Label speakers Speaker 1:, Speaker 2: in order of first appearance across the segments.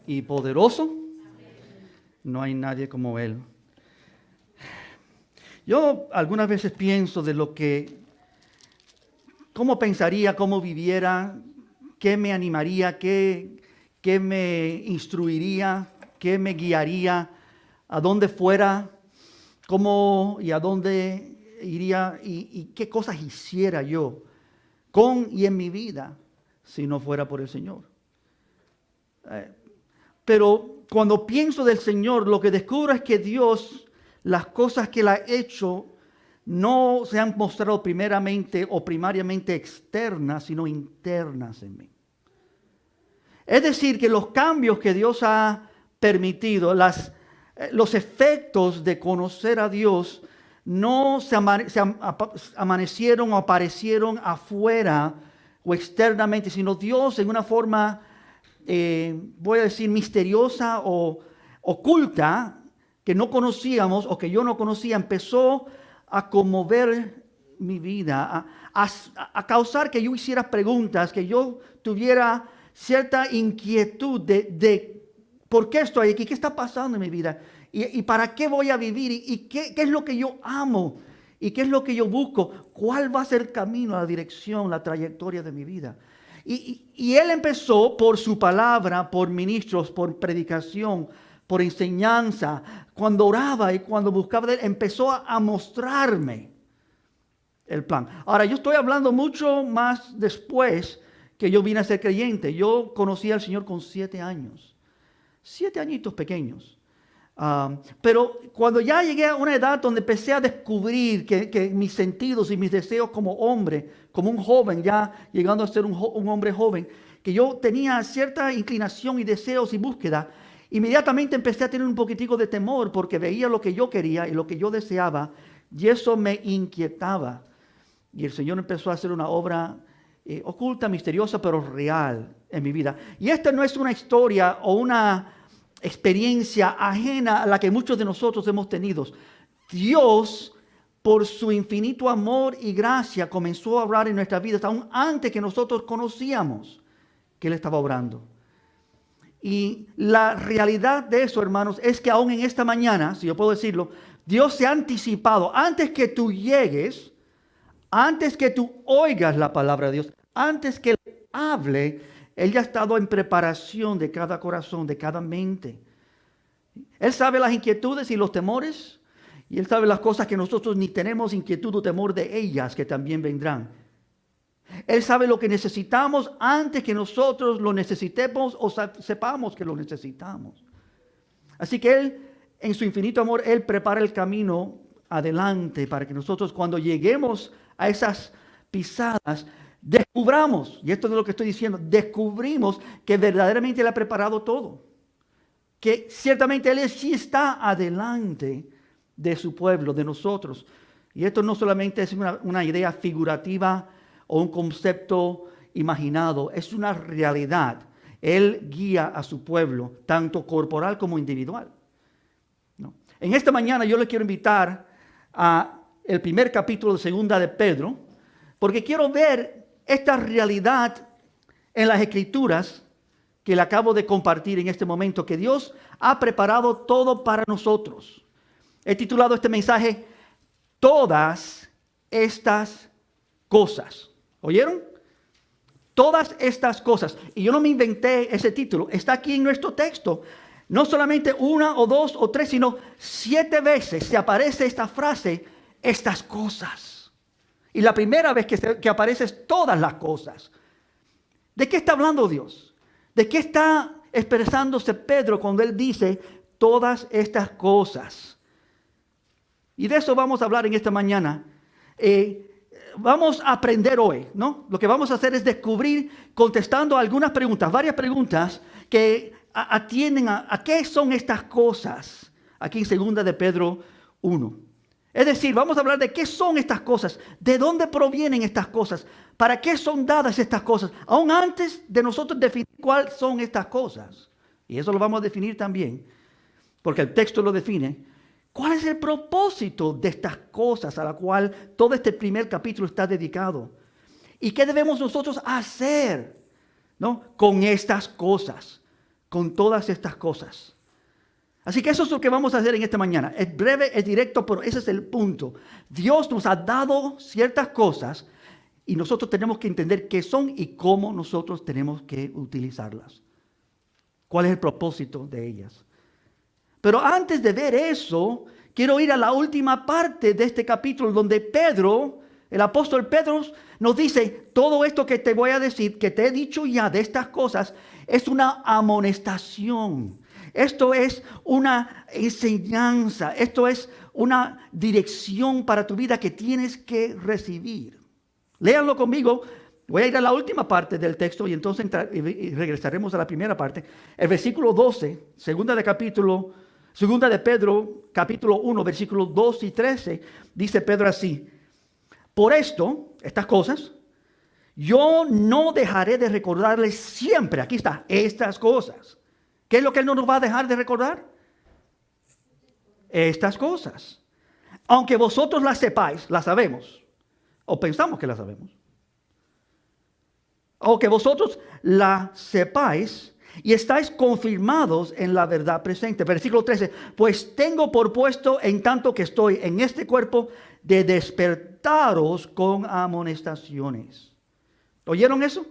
Speaker 1: y poderoso. No hay nadie como Él. Yo algunas veces pienso de cómo pensaría, cómo viviera, qué me animaría, qué me instruiría, qué me guiaría, a dónde fuera, cómo y a dónde iría y qué cosas hiciera yo con y en mi vida si no fuera por el Señor. Pero cuando pienso del Señor, lo que descubro es que Dios, las cosas que Él ha hecho, no se han mostrado primeramente o primariamente externas, sino internas en mí. Es decir, que los cambios que Dios ha permitido, los efectos de conocer a Dios, no se amanecieron o aparecieron afuera o externamente, sino Dios en una forma, voy a decir, misteriosa o oculta, que no conocíamos o que yo no conocía, empezó a conmover mi vida, a causar que yo hiciera preguntas, que yo tuviera cierta inquietud de por qué estoy aquí, qué está pasando en mi vida y para qué voy a vivir y qué es lo que yo amo y qué es lo que yo busco, cuál va a ser el camino, la dirección, la trayectoria de mi vida. Y Él empezó por su palabra, por ministros, por predicación, por enseñanza. Cuando oraba y cuando buscaba de Él, empezó a mostrarme el plan. Ahora, yo estoy hablando mucho más después que yo vine a ser creyente. Yo conocí al Señor con 7 años. 7 añitos pequeños. Pero cuando ya llegué a una edad donde empecé a descubrir que mis sentidos y mis deseos como hombre, como un joven, ya llegando a ser un hombre joven, que yo tenía cierta inclinación y deseos y búsqueda, inmediatamente empecé a tener un poquitico de temor porque veía lo que yo quería y lo que yo deseaba y eso me inquietaba. Y el Señor empezó a hacer una obra oculta, misteriosa, pero real en mi vida. Y esta no es una historia o una experiencia ajena a la que muchos de nosotros hemos tenido. Dios, por su infinito amor y gracia, comenzó a obrar en nuestras vidas aún antes que nosotros conocíamos que Él estaba obrando. Y la realidad de eso, hermanos, es que aún en esta mañana, si yo puedo decirlo, Dios se ha anticipado antes que tú llegues, antes que tú oigas la palabra de Dios, antes que Él hable, Él ya ha estado en preparación de cada corazón, de cada mente. Él sabe las inquietudes y los temores, y Él sabe las cosas que nosotros ni tenemos inquietud o temor de ellas, que también vendrán. Él sabe lo que necesitamos antes que nosotros lo necesitemos o sepamos que lo necesitamos. Así que Él, en su infinito amor, Él prepara el camino adelante para que nosotros cuando lleguemos a esas pisadas, descubramos, y esto es lo que estoy diciendo, descubrimos que verdaderamente Él ha preparado todo. Que ciertamente Él sí está adelante de su pueblo, de nosotros. Y esto no solamente es una idea figurativa o un concepto imaginado, es una realidad. Él guía a su pueblo, tanto corporal como individual. ¿No? En esta mañana yo le quiero invitar a el primer capítulo de Segunda de Pedro, porque quiero ver esta realidad en las Escrituras que le acabo de compartir en este momento, que Dios ha preparado todo para nosotros. He titulado este mensaje, Todas estas cosas. ¿Oyeron? Todas estas cosas. Y yo no me inventé ese título, está aquí en nuestro texto. No solamente 1 o 2 o 3, sino 7 veces se aparece esta frase, estas cosas. Y la primera vez que aparece es todas las cosas. ¿De qué está hablando Dios? ¿De qué está expresándose Pedro cuando él dice todas estas cosas? Y de eso vamos a hablar en esta mañana. Vamos a aprender hoy, ¿no? Lo que vamos a hacer es descubrir, contestando algunas preguntas, varias preguntas que atienden a qué son estas cosas. Aquí en 2 de Pedro 1. Es decir, vamos a hablar de qué son estas cosas, de dónde provienen estas cosas, para qué son dadas estas cosas, aún antes de nosotros definir cuáles son estas cosas. Y eso lo vamos a definir también, porque el texto lo define. ¿Cuál es el propósito de estas cosas a la cual todo este primer capítulo está dedicado? ¿Y qué debemos nosotros hacer, ¿no? Con estas cosas? con todas estas cosas. Así que eso es lo que vamos a hacer en esta mañana. Es breve, es directo, pero ese es el punto. Dios nos ha dado ciertas cosas y nosotros tenemos que entender qué son y cómo nosotros tenemos que utilizarlas. ¿Cuál es el propósito de ellas? Pero antes de ver eso, quiero ir a la última parte de este capítulo donde Pedro, el apóstol Pedro, nos dice, todo esto que te voy a decir, que te he dicho ya de estas cosas, es una amonestación. Esto es una enseñanza, esto es una dirección para tu vida que tienes que recibir. Léanlo conmigo. Voy a ir a la última parte del texto y entonces y regresaremos a la primera parte. El versículo 12, segunda de Pedro, capítulo 1, versículos 12 y 13, dice Pedro así: por esto, estas cosas, yo no dejaré de recordarles siempre, aquí está, estas cosas. ¿Qué es lo que Él no nos va a dejar de recordar? Estas cosas. Aunque vosotros las sepáis, las sabemos, o pensamos que las sabemos. Aunque vosotros las sepáis y estáis confirmados en la verdad presente. Versículo 13. Pues tengo por puesto, en tanto que estoy en este cuerpo, de despertaros con amonestaciones. ¿Oyeron eso?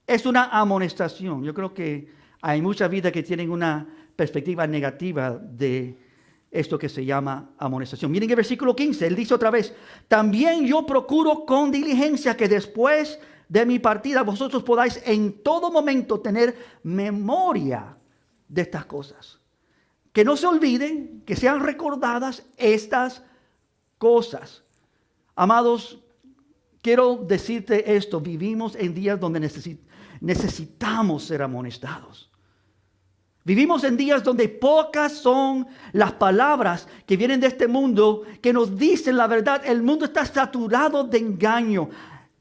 Speaker 1: Es una amonestación. Yo creo que hay muchas vidas que tienen una perspectiva negativa de esto que se llama amonestación. Miren el versículo 15, él dice otra vez: también yo procuro con diligencia que después de mi partida vosotros podáis en todo momento tener memoria de estas cosas. Que no se olviden, que sean recordadas estas cosas. Amados, quiero decirte esto: vivimos en días donde necesitamos ser amonestados. Vivimos en días donde pocas son las palabras que vienen de este mundo que nos dicen la verdad. El mundo está saturado de engaño.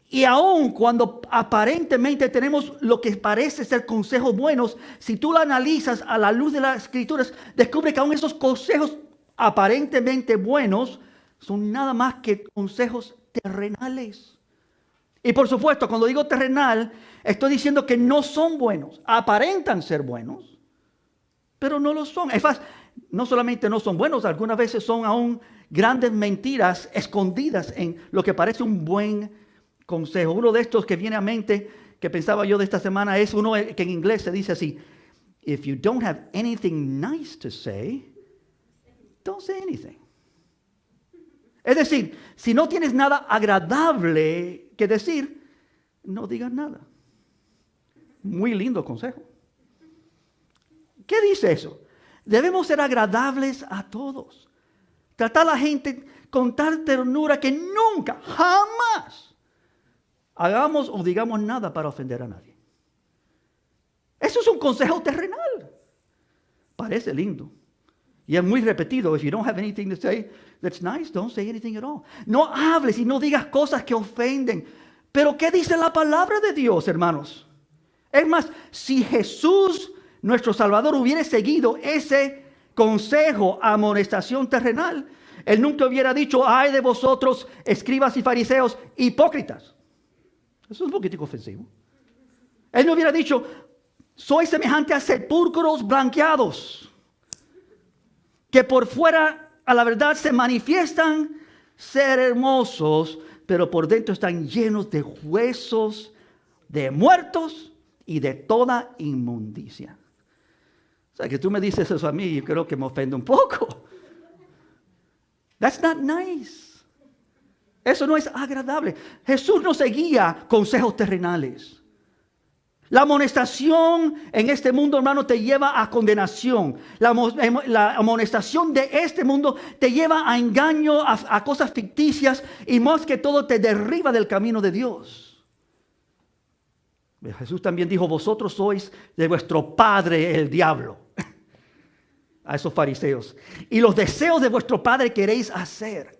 Speaker 1: Y aun cuando aparentemente tenemos lo que parece ser consejos buenos, si tú lo analizas a la luz de las Escrituras, descubre que aun esos consejos aparentemente buenos son nada más que consejos terrenales. Y por supuesto, cuando digo terrenal, estoy diciendo que no son buenos. Aparentan ser buenos, pero no lo son. Es más, no solamente no son buenos, algunas veces son aún grandes mentiras escondidas en lo que parece un buen consejo. Uno de estos que viene a mente, que pensaba yo de esta semana, es uno que en inglés se dice así: if you don't have anything nice to say, don't say anything. Es decir, si no tienes nada agradable que decir, no digas nada. Muy lindo consejo. ¿Qué dice eso? Debemos ser agradables a todos. Tratar a la gente con tal ternura que nunca, jamás hagamos o digamos nada para ofender a nadie. Eso es un consejo terrenal. Parece lindo. Y es muy repetido. If you don't have anything to say that's nice, don't say anything at all. No hables y no digas cosas que ofenden. Pero ¿qué dice la palabra de Dios, hermanos? Es más, si Jesús, nuestro Salvador, hubiera seguido ese consejo, amonestación terrenal, Él nunca hubiera dicho: ay de vosotros, escribas y fariseos, hipócritas. Eso es un poquitico ofensivo. Él no hubiera dicho: sois semejante a sepulcros blanqueados, que por fuera a la verdad se manifiestan ser hermosos, pero por dentro están llenos de huesos de muertos y de toda inmundicia. O sea, que tú me dices eso a mí, yo creo que me ofende un poco. That's not nice. Eso no es agradable. Jesús no seguía consejos terrenales. La amonestación en este mundo, hermano, te lleva a condenación. La amonestación de este mundo te lleva a engaño, a cosas ficticias, y más que todo te derriba del camino de Dios. Jesús también dijo: vosotros sois de vuestro padre el diablo. A esos fariseos. Y los deseos de vuestro padre queréis hacer.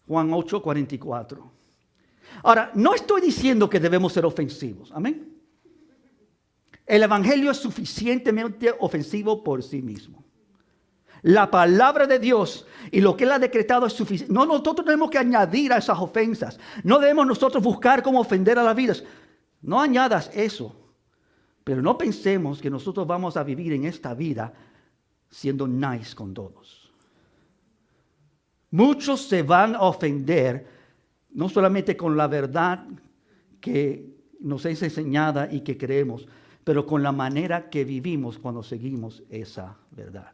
Speaker 1: Juan 8:44. Ahora, no estoy diciendo que debemos ser ofensivos. Amén. El evangelio es suficientemente ofensivo por sí mismo. La palabra de Dios y lo que Él ha decretado es suficiente. No, nosotros tenemos que añadir a esas ofensas. No debemos nosotros buscar cómo ofender a las vidas. No añadas eso. Pero no pensemos que nosotros vamos a vivir en esta vida siendo nice con todos. Muchos se van a ofender, no solamente con la verdad que nos es enseñada y que creemos, pero con la manera que vivimos cuando seguimos esa verdad.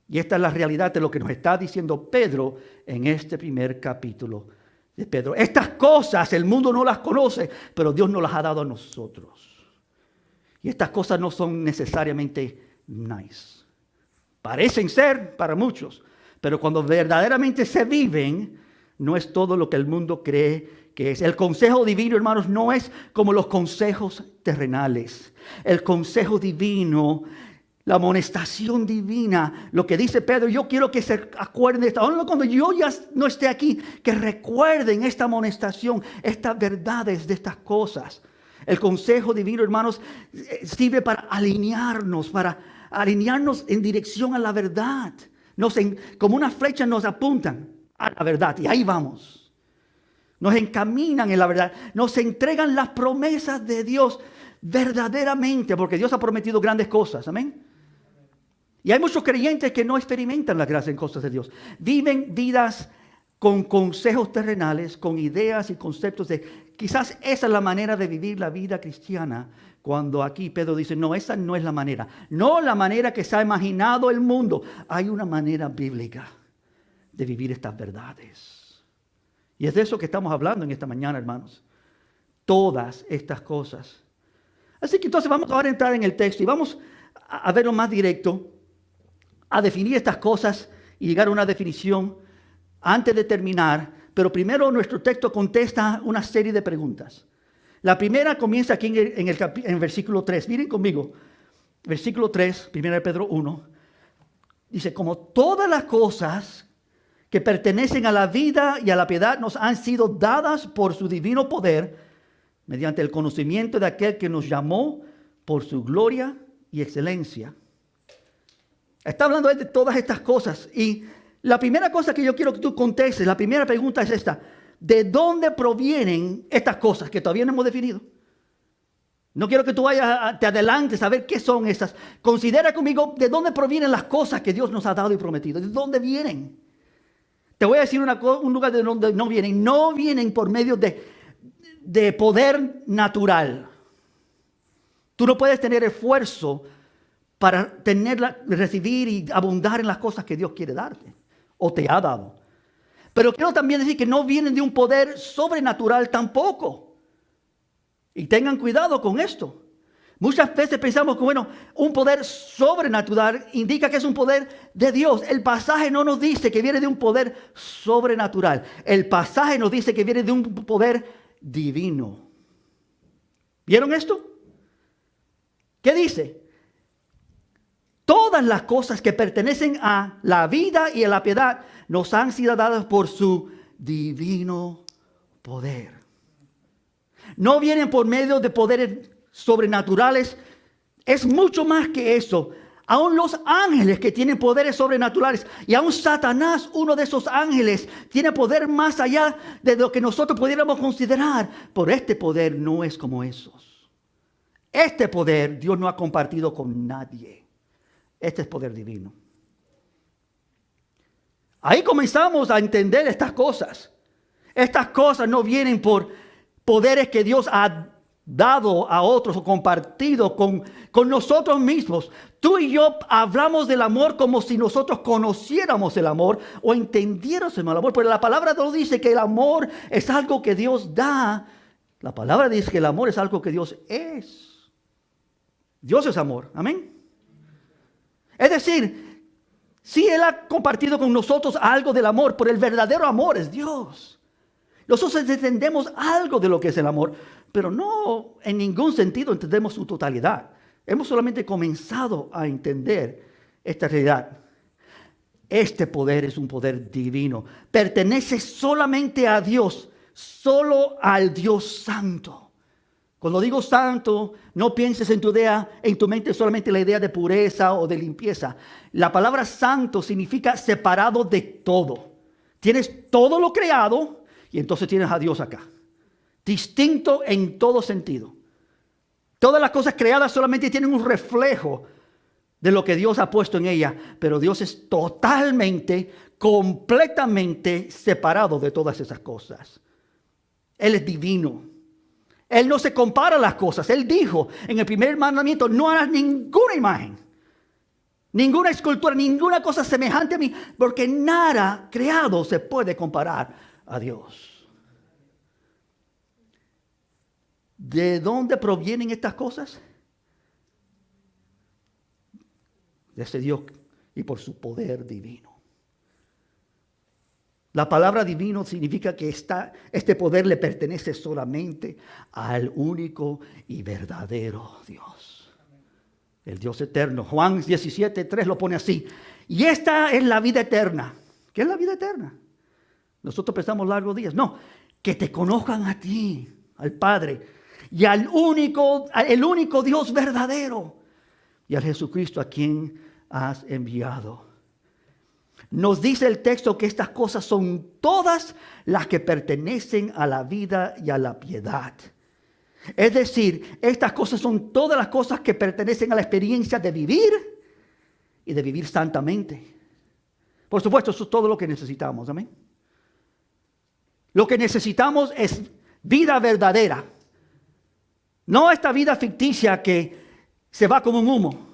Speaker 1: Y esta es la realidad de lo que nos está diciendo Pedro en este primer capítulo de Pedro. Estas cosas el mundo no las conoce, pero Dios nos las ha dado a nosotros. Y estas cosas no son necesariamente nice. Parecen ser para muchos, pero cuando verdaderamente se viven, no es todo lo que el mundo cree que es. El consejo divino, hermanos, no es como los consejos terrenales. El consejo divino, la amonestación divina, lo que dice Pedro, yo quiero que se acuerden de esto. Aún cuando yo ya no esté aquí, que recuerden esta amonestación, estas verdades de estas cosas. El consejo divino, hermanos, sirve para alinearnos en dirección a la verdad. Como una flecha nos apuntan a la verdad y ahí vamos. Nos encaminan en la verdad, nos entregan las promesas de Dios verdaderamente, porque Dios ha prometido grandes cosas, amén. Y hay muchos creyentes que no experimentan las grandes cosas de Dios. Viven vidas con consejos terrenales, con ideas y conceptos de... Quizás esa es la manera de vivir la vida cristiana, cuando aquí Pedro dice, no, esa no es la manera. No la manera que se ha imaginado el mundo. Hay una manera bíblica de vivir estas verdades. Y es de eso que estamos hablando en esta mañana, hermanos. Todas estas cosas. Así que entonces vamos ahora a entrar en el texto y vamos a verlo más directo, a definir estas cosas y llegar a una definición antes de terminar. Pero primero nuestro texto contesta una serie de preguntas. La primera comienza aquí en el versículo 3. Miren conmigo. Versículo 3, 1 Pedro 1. Dice, como todas las cosas que pertenecen a la vida y a la piedad nos han sido dadas por su divino poder, mediante el conocimiento de aquel que nos llamó por su gloria y excelencia. Está hablando de todas estas cosas. Y la primera cosa que yo quiero que tú contestes, la primera pregunta es esta. ¿De dónde provienen estas cosas que todavía no hemos definido? No quiero que tú vayas, te adelantes a ver qué son estas. Considera conmigo de dónde provienen las cosas que Dios nos ha dado y prometido. ¿De dónde vienen? Te voy a decir un lugar de donde no vienen. No vienen por medio de poder natural. Tú no puedes tener esfuerzo para recibir y abundar en las cosas que Dios quiere darte o te ha dado. Pero quiero también decir que no vienen de un poder sobrenatural tampoco. Y tengan cuidado con esto. Muchas veces pensamos que, un poder sobrenatural indica que es un poder de Dios. El pasaje no nos dice que viene de un poder sobrenatural. El pasaje nos dice que viene de un poder divino. ¿Vieron esto? ¿Qué dice? Todas las cosas que pertenecen a la vida y a la piedad nos han sido dadas por su divino poder. No vienen por medio de poderes sobrenaturales. Es mucho más que eso. Aún los ángeles que tienen poderes sobrenaturales y aún Satanás, uno de esos ángeles, tiene poder más allá de lo que nosotros pudiéramos considerar. Pero este poder no es como esos. Este poder Dios no ha compartido con nadie. Este es poder divino. Ahí comenzamos a entender estas cosas. Estas cosas no vienen por poderes que Dios ha dado a otros o compartido con nosotros mismos. Tú y yo hablamos del amor como si nosotros conociéramos el amor o entendiéramos el amor. Pero la palabra no dice que el amor es algo que Dios da. La palabra dice que el amor es algo que Dios es. Dios es amor. Amén. Es decir, sí Él ha compartido con nosotros algo del amor, pero el verdadero amor es Dios. Nosotros entendemos algo de lo que es el amor, pero no en ningún sentido entendemos su totalidad. Hemos solamente comenzado a entender esta realidad. Este poder es un poder divino. Pertenece solamente a Dios, solo al Dios Santo. Cuando digo santo, no pienses en tu mente solamente la idea de pureza o de limpieza. La palabra santo significa separado de todo. Tienes todo lo creado y entonces tienes a Dios acá. Distinto en todo sentido. Todas las cosas creadas solamente tienen un reflejo de lo que Dios ha puesto en ella, pero Dios es totalmente, completamente separado de todas esas cosas. Él es divino. Él no se compara a las cosas. Él dijo en el primer mandamiento, no harás ninguna imagen, ninguna escultura, ninguna cosa semejante a mí, porque nada creado se puede comparar a Dios. ¿De dónde provienen estas cosas? De ese Dios y por su poder divino. La palabra divino significa que este poder le pertenece solamente al único y verdadero Dios. El Dios eterno. Juan 17:3 lo pone así. Y esta es la vida eterna. ¿Qué es la vida eterna? Nosotros pensamos largos días. No, que te conozcan a ti, al Padre, y el único Dios verdadero, y al Jesucristo a quien has enviado. Nos dice el texto que estas cosas son todas las que pertenecen a la vida y a la piedad. Es decir, estas cosas son todas las cosas que pertenecen a la experiencia de vivir y de vivir santamente. Por supuesto, eso es todo lo que necesitamos. Amén. Lo que necesitamos es vida verdadera. No esta vida ficticia que se va como un humo.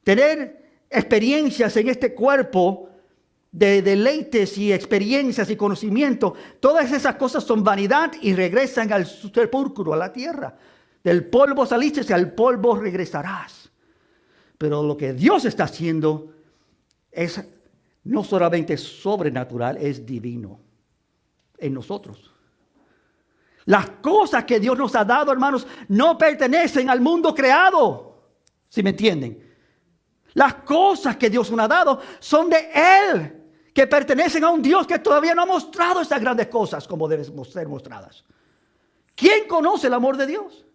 Speaker 1: Tener experiencias en este cuerpo de deleites y experiencias y conocimiento, todas esas cosas son vanidad y regresan al sepulcro, a la tierra. Del polvo saliste y al polvo regresarás. Pero lo que Dios está haciendo es no solamente sobrenatural, es divino en nosotros. Las cosas que Dios nos ha dado, hermanos, no pertenecen al mundo creado. ¿Sí me entienden? Las cosas que Dios nos ha dado son de Él, que pertenecen a un Dios que todavía no ha mostrado estas grandes cosas como deben ser mostradas. ¿Quién conoce el amor de Dios?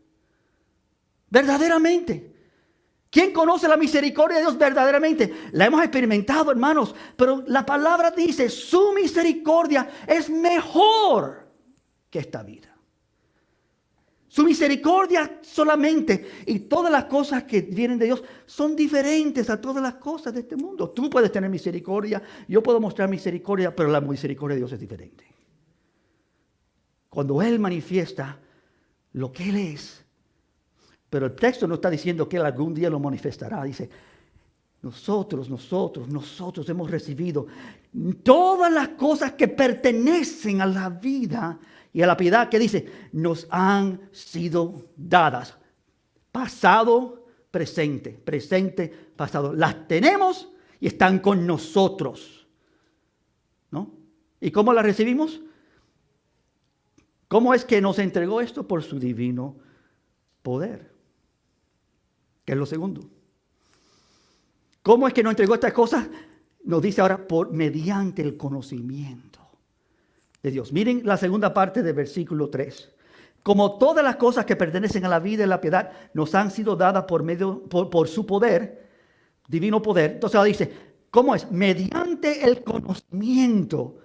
Speaker 1: Verdaderamente. ¿Quién conoce la misericordia de Dios verdaderamente? La hemos experimentado, hermanos, pero la palabra dice, su misericordia es mejor que esta vida. Su misericordia solamente y todas las cosas que vienen de Dios son diferentes a todas las cosas de este mundo. Tú puedes tener misericordia, yo puedo mostrar misericordia, pero la misericordia de Dios es diferente. Cuando Él manifiesta lo que Él es, pero el texto no está diciendo que Él algún día lo manifestará. Dice, nosotros hemos recibido todas las cosas que pertenecen a la vida y a la piedad, que dice, nos han sido dadas. Pasado, presente, pasado. Las tenemos y están con nosotros. ¿No? ¿Y cómo las recibimos? ¿Cómo es que nos entregó esto? Por su divino poder. Que es lo segundo. ¿Cómo es que nos entregó estas cosas? Nos dice ahora, mediante el conocimiento de Dios. Miren la segunda parte del versículo 3. Como todas las cosas que pertenecen a la vida y la piedad nos han sido dadas por su poder, divino poder. Entonces ahora dice, ¿cómo es? Mediante el conocimiento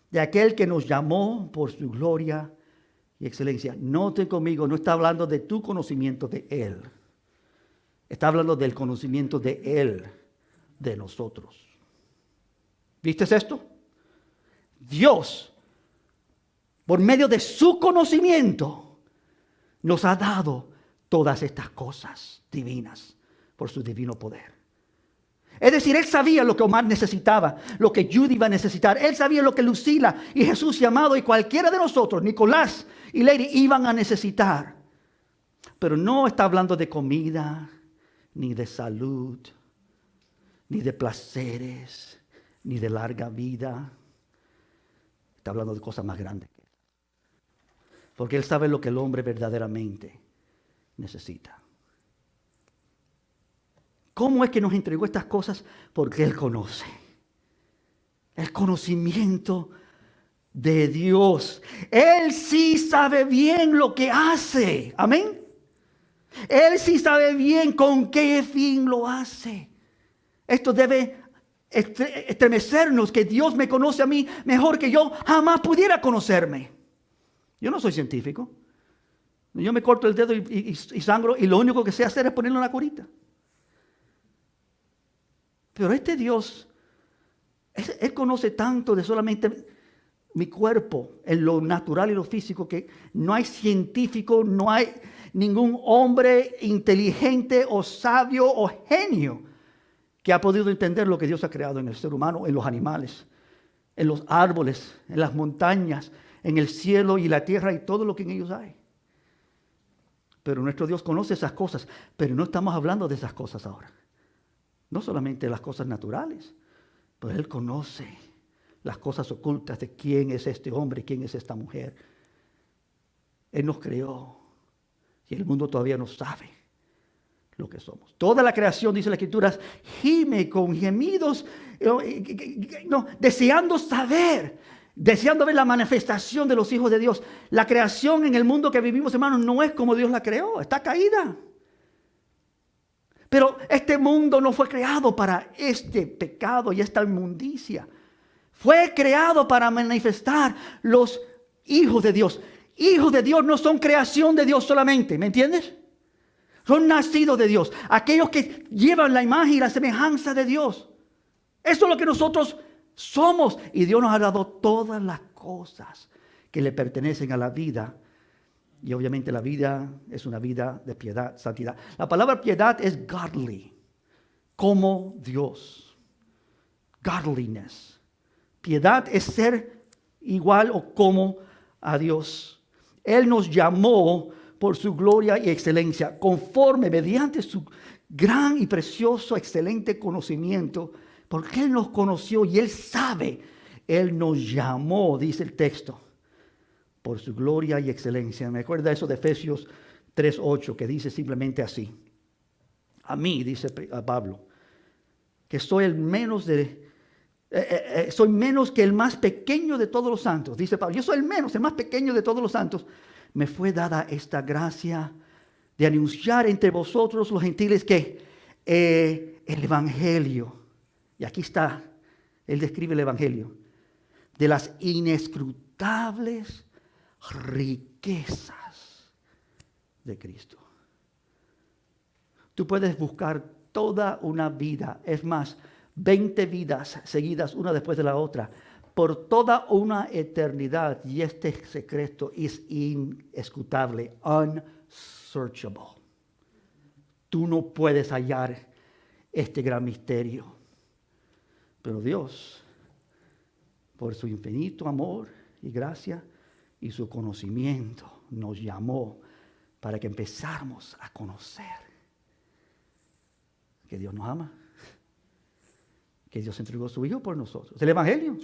Speaker 1: de aquel que nos llamó por su gloria y excelencia. Noten conmigo, no está hablando de tu conocimiento de Él. Está hablando del conocimiento de Él, de nosotros. ¿Viste esto? Dios, por medio de su conocimiento, nos ha dado todas estas cosas divinas por su divino poder. Es decir, Él sabía lo que Omar necesitaba, lo que Judy iba a necesitar. Él sabía lo que Lucila y Jesús llamado y cualquiera de nosotros, Nicolás y Lady, iban a necesitar. Pero no está hablando de comida, ni de salud, ni de placeres, ni de larga vida. Está hablando de cosas más grandes. Porque Él sabe lo que el hombre verdaderamente necesita. ¿Cómo es que nos entregó estas cosas? Porque Él conoce. El conocimiento de Dios. Él sí sabe bien lo que hace. Amén. Él sí sabe bien con qué fin lo hace. Esto debe estremecernos, que Dios me conoce a mí mejor que yo jamás pudiera conocerme. Yo no soy científico. Yo me corto el dedo y sangro y lo único que sé hacer es ponerle una curita. Pero este Dios, Él conoce tanto de solamente mi cuerpo, en lo natural y lo físico, que no hay científico, no hay ningún hombre inteligente o sabio o genio que ha podido entender lo que Dios ha creado en el ser humano, en los animales, en los árboles, en las montañas, en el cielo y la tierra y todo lo que en ellos hay. Pero nuestro Dios conoce esas cosas, pero no estamos hablando de esas cosas ahora. No solamente las cosas naturales, pero Él conoce las cosas ocultas de quién es este hombre, quién es esta mujer. Él nos creó y el mundo todavía no sabe lo que somos. Toda la creación, dice la Escritura, gime con gemidos, deseando saber, deseando ver la manifestación de los hijos de Dios. La creación en el mundo que vivimos, hermanos, no es como Dios la creó, está caída. Pero este mundo no fue creado para este pecado y esta inmundicia. Fue creado para manifestar los hijos de Dios. Hijos de Dios no son creación de Dios solamente, ¿me entiendes? Son nacidos de Dios. Aquellos que llevan la imagen y la semejanza de Dios. Eso es lo que nosotros somos. Y Dios nos ha dado todas las cosas que le pertenecen a la vida. Y obviamente la vida es una vida de piedad, santidad. La palabra piedad es godly, como Dios. Godliness. Piedad es ser igual o como a Dios. Él nos llamó por su gloria y excelencia, conforme, mediante su gran y precioso, excelente conocimiento, porque Él nos conoció y Él sabe, Él nos llamó, dice el texto, por su gloria y excelencia. Me acuerda eso de Efesios 3:8, que dice simplemente así. A mí, dice Pablo, que soy el menos soy menos que el más pequeño de todos los santos. Dice Pablo, yo soy el más pequeño de todos los santos. Me fue dada esta gracia de anunciar entre vosotros los gentiles que el evangelio, y aquí está, él describe el evangelio, de las inescrutables riquezas de Cristo. Tú puedes buscar toda una vida, es más, 20 vidas seguidas una después de la otra, por toda una eternidad, y este secreto es inescrutable, unsearchable. Tú no puedes hallar este gran misterio, pero Dios, por su infinito amor y gracia y su conocimiento, nos llamó para que empezáramos a conocer que Dios nos ama, que Dios entregó a su Hijo por nosotros, el evangelio,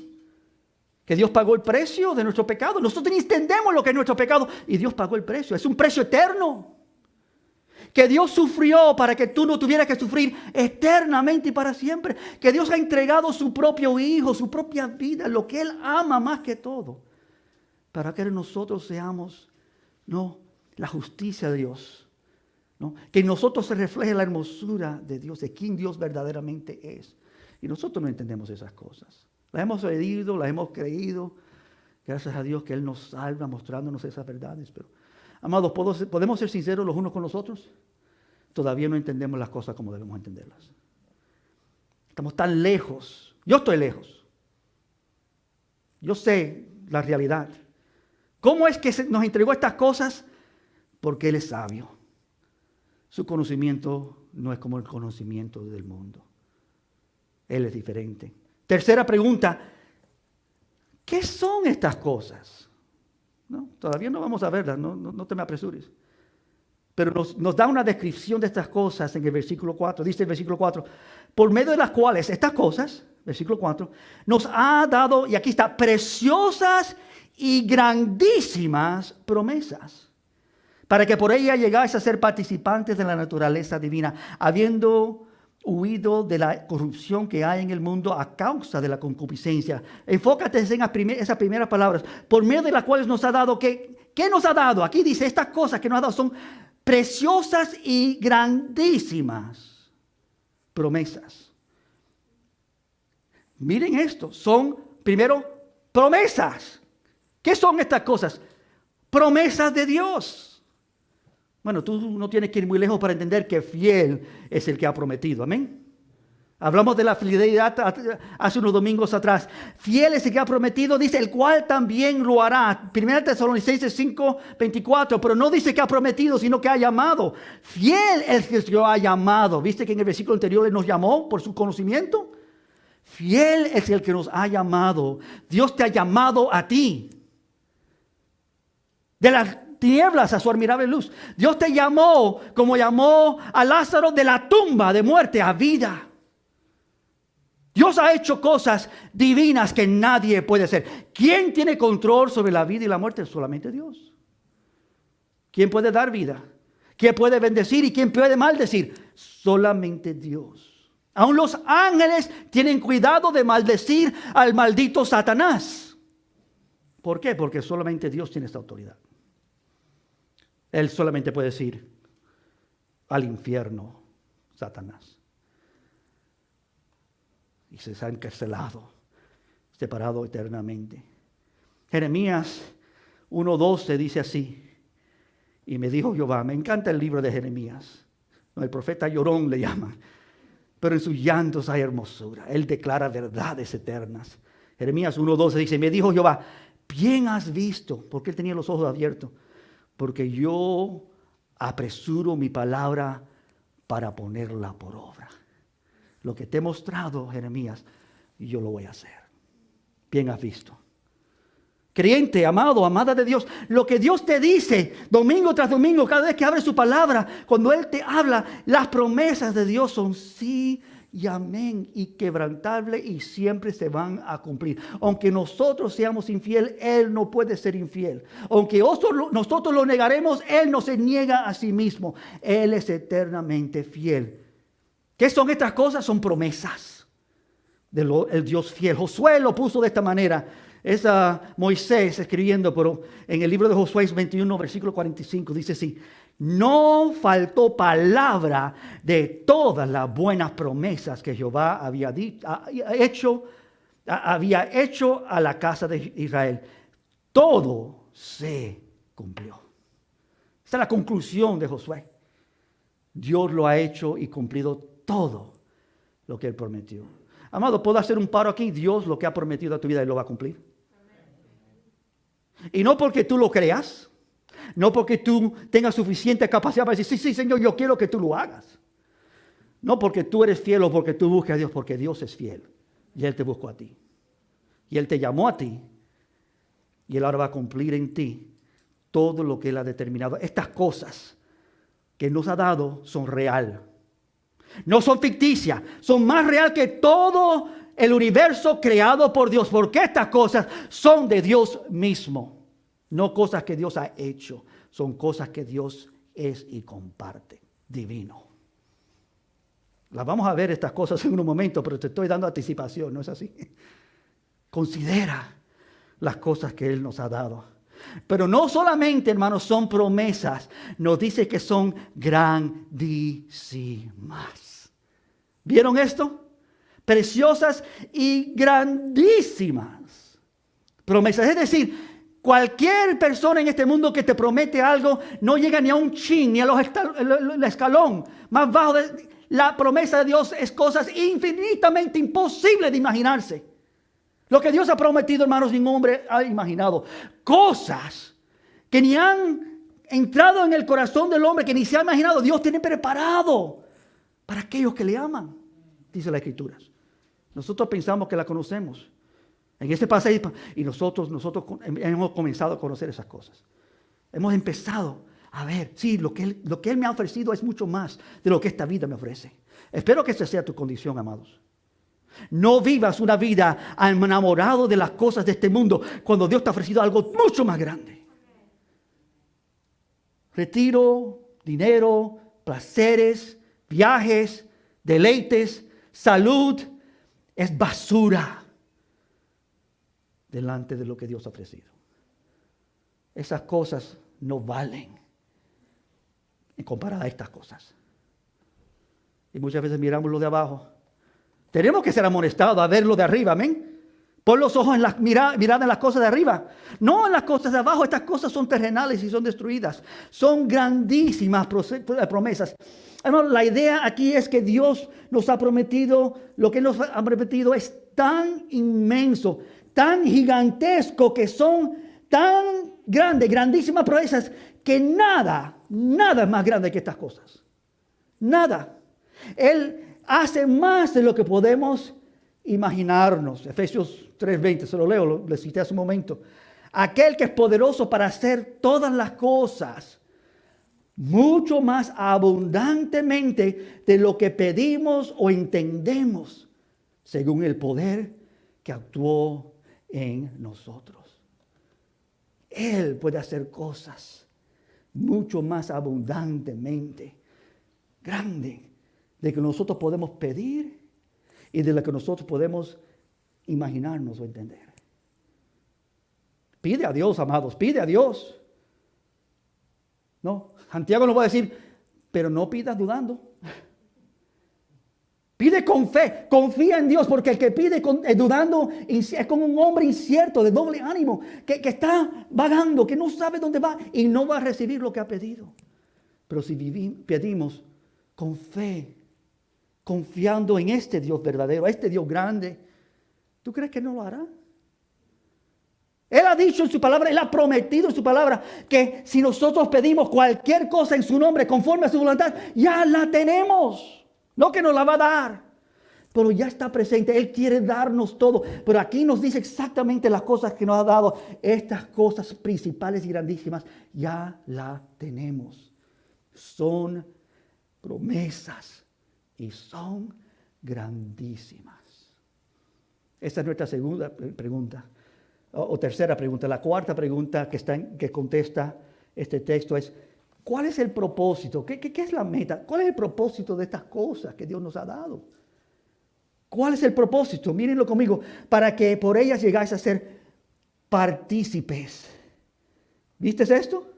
Speaker 1: que Dios pagó el precio de nuestro pecado. Nosotros ni entendemos lo que es nuestro pecado y Dios pagó el precio, es un precio eterno, que Dios sufrió para que tú no tuvieras que sufrir eternamente y para siempre, que Dios ha entregado su propio Hijo, su propia vida, lo que Él ama más que todo, para que nosotros seamos, la justicia de Dios, que en nosotros se refleje la hermosura de Dios, de quién Dios verdaderamente es. Y nosotros no entendemos esas cosas. Las hemos oído, las hemos creído. Gracias a Dios que Él nos salva mostrándonos esas verdades. Pero, amados, ¿podemos ser sinceros los unos con los otros? Todavía no entendemos las cosas como debemos entenderlas. Estamos tan lejos. Yo estoy lejos. Yo sé la realidad. ¿Cómo es que nos entregó estas cosas? Porque Él es sabio. Su conocimiento no es como el conocimiento del mundo. Él es diferente. Tercera pregunta, ¿qué son estas cosas? Todavía no vamos a verlas, no te me apresures. Pero nos da una descripción de estas cosas en el versículo 4. Dice el versículo 4, por medio de las cuales estas cosas, versículo 4, nos ha dado, y aquí está, preciosas y grandísimas promesas, para que por ella llegáis a ser participantes de la naturaleza divina, habiendo huido de la corrupción que hay en el mundo a causa de la concupiscencia. Enfócate en esas primeras palabras, por medio de las cuales nos ha dado, ¿qué nos ha dado? Aquí dice, estas cosas que nos ha dado son preciosas y grandísimas promesas. Miren esto, son primero promesas. ¿Qué son estas cosas? Promesas de Dios. Bueno, tú no tienes que ir muy lejos para entender que fiel es el que ha prometido. Amén. Hablamos de la fidelidad hace unos domingos atrás. Fiel es el que ha prometido, dice, el cual también lo hará. 1 Tesalonicenses 5:24, pero no dice que ha prometido, sino que ha llamado. Fiel es el que ha llamado. ¿Viste que en el versículo anterior Él nos llamó por su conocimiento? Fiel es el que nos ha llamado. Dios te ha llamado a ti. De las tinieblas a su admirable luz. Dios te llamó como llamó a Lázaro de la tumba de muerte a vida. Dios ha hecho cosas divinas que nadie puede hacer. ¿Quién tiene control sobre la vida y la muerte? Solamente Dios. ¿Quién puede dar vida? ¿Quién puede bendecir y quién puede maldecir? Solamente Dios. Aún los ángeles tienen cuidado de maldecir al maldito Satanás. ¿Por qué? Porque solamente Dios tiene esta autoridad. Él solamente puede decir al infierno, Satanás. Y se ha encarcelado, separado eternamente. Jeremías 1:12 dice así. Y me dijo Jehová, me encanta el libro de Jeremías. El profeta llorón le llaman. Pero en sus llantos hay hermosura. Él declara verdades eternas. Jeremías 1:12 dice, me dijo Jehová, bien has visto, porque él tenía los ojos abiertos, porque yo apresuro mi palabra para ponerla por obra. Lo que te he mostrado, Jeremías, yo lo voy a hacer. Bien has visto. Creyente, amado, amada de Dios, lo que Dios te dice domingo tras domingo, cada vez que abre su palabra, cuando Él te habla, las promesas de Dios son sí y amén, y quebrantable, y siempre se van a cumplir. Aunque nosotros seamos infieles, Él no puede ser infiel. Aunque nosotros lo negaremos, Él no se niega a sí mismo. Él es eternamente fiel. ¿Qué son estas cosas? Son promesas del Dios fiel. Josué lo puso de esta manera. Es Moisés escribiendo, pero en el libro de Josué 21, versículo 45, dice así. No faltó palabra de todas las buenas promesas que Jehová había hecho a la casa de Israel. Todo se cumplió. Esta es la conclusión de Josué. Dios lo ha hecho y cumplido todo lo que Él prometió. Amado, ¿puedo hacer un paro aquí? Dios lo que ha prometido a tu vida, Él lo va a cumplir. Y no porque tú lo creas, no porque tú tengas suficiente capacidad para decir, sí, Señor, yo quiero que tú lo hagas. No porque tú eres fiel o porque tú busques a Dios, porque Dios es fiel. Y Él te buscó a ti. Y Él te llamó a ti. Y Él ahora va a cumplir en ti todo lo que Él ha determinado. Estas cosas que nos ha dado son real. No son ficticias, son más real que todo el universo creado por Dios. Porque estas cosas son de Dios mismo. No cosas que Dios ha hecho, son cosas que Dios es y comparte. Divino. Las vamos a ver estas cosas en un momento, pero te estoy dando anticipación, ¿no es así? Considera las cosas que Él nos ha dado. Pero no solamente, hermanos, son promesas, nos dice que son grandísimas. ¿Vieron esto? Preciosas y grandísimas promesas. Es decir, cualquier persona en este mundo que te promete algo no llega ni a un chin, ni a el escalón más bajo. La promesa de Dios es cosas infinitamente imposibles de imaginarse. Lo que Dios ha prometido, hermanos, ningún hombre ha imaginado. Cosas que ni han entrado en el corazón del hombre, que ni se ha imaginado. Dios tiene preparado para aquellos que le aman, dice la Escritura. Nosotros pensamos que la conocemos. En este pasaje, y nosotros hemos comenzado a conocer esas cosas. Hemos empezado a ver, sí, lo que Él me ha ofrecido es mucho más de lo que esta vida me ofrece. Espero que esa sea tu condición, amados. No vivas una vida enamorado de las cosas de este mundo cuando Dios te ha ofrecido algo mucho más grande. Retiro, dinero, placeres, viajes, deleites, salud, es basura delante de lo que Dios ha ofrecido. Esas cosas no valen en comparada a estas cosas. Y muchas veces miramos lo de abajo. Tenemos que ser amonestados a ver lo de arriba, amén. Pon los ojos en la mirada en las cosas de arriba, no en las cosas de abajo. Estas cosas son terrenales y son destruidas. Son grandísimas promesas. Hermano, la idea aquí es que Dios nos ha prometido, lo que nos ha prometido es tan inmenso, tan gigantesco, que son tan grandes, grandísimas promesas, que nada es más grande que estas cosas. Nada. Él hace más de lo que podemos imaginarnos. Efesios 3:20, se lo leo, le cité hace un momento. Aquel que es poderoso para hacer todas las cosas mucho más abundantemente de lo que pedimos o entendemos, según el poder que actuó en nosotros. Él puede hacer cosas mucho más abundantemente grande de que nosotros podemos pedir y de lo que nosotros podemos imaginarnos o entender. Pide a Dios, amados, pide a Dios. No, Santiago nos va a decir, pero no pidas dudando. Pide con fe, confía en Dios, porque el que pide dudando es como un hombre incierto, de doble ánimo, que está vagando, que no sabe dónde va y no va a recibir lo que ha pedido. Pero si pedimos con fe, confiando en este Dios verdadero, este Dios grande, ¿tú crees que no lo hará? Él ha dicho en su palabra, Él ha prometido en su palabra que si nosotros pedimos cualquier cosa en su nombre conforme a su voluntad, ya la tenemos. No que nos la va a dar, pero ya está presente. Él quiere darnos todo. Pero aquí nos dice exactamente las cosas que nos ha dado. Estas cosas principales y grandísimas ya la tenemos. Son promesas y son grandísimas. Esa es nuestra segunda pregunta. O tercera pregunta. La cuarta pregunta que contesta este texto es: ¿cuál es el propósito? ¿Qué es la meta? ¿Cuál es el propósito de estas cosas que Dios nos ha dado? ¿Cuál es el propósito? Mírenlo conmigo. Para que por ellas llegáis a ser partícipes. ¿Viste esto?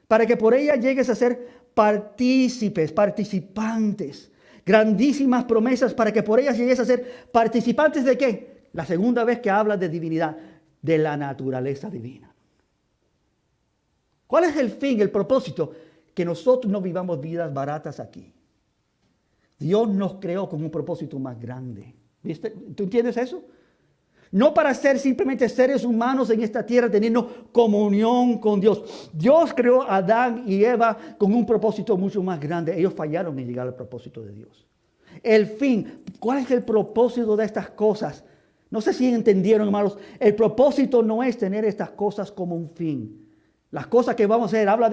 Speaker 1: Para que por ellas llegues a ser partícipes, participantes. Grandísimas promesas para que por ellas llegues a ser participantes ¿de qué? La segunda vez que habla de divinidad, de la naturaleza divina. ¿Cuál es el fin, el propósito? Que nosotros no vivamos vidas baratas aquí. Dios nos creó con un propósito más grande. ¿Viste? ¿Tú entiendes eso? No para ser simplemente seres humanos en esta tierra teniendo comunión con Dios. Dios creó a Adán y Eva con un propósito mucho más grande. Ellos fallaron en llegar al propósito de Dios. El fin, ¿cuál es el propósito de estas cosas? No sé si entendieron, hermanos. El propósito no es tener estas cosas como un fin. Las cosas que vamos a hacer, habla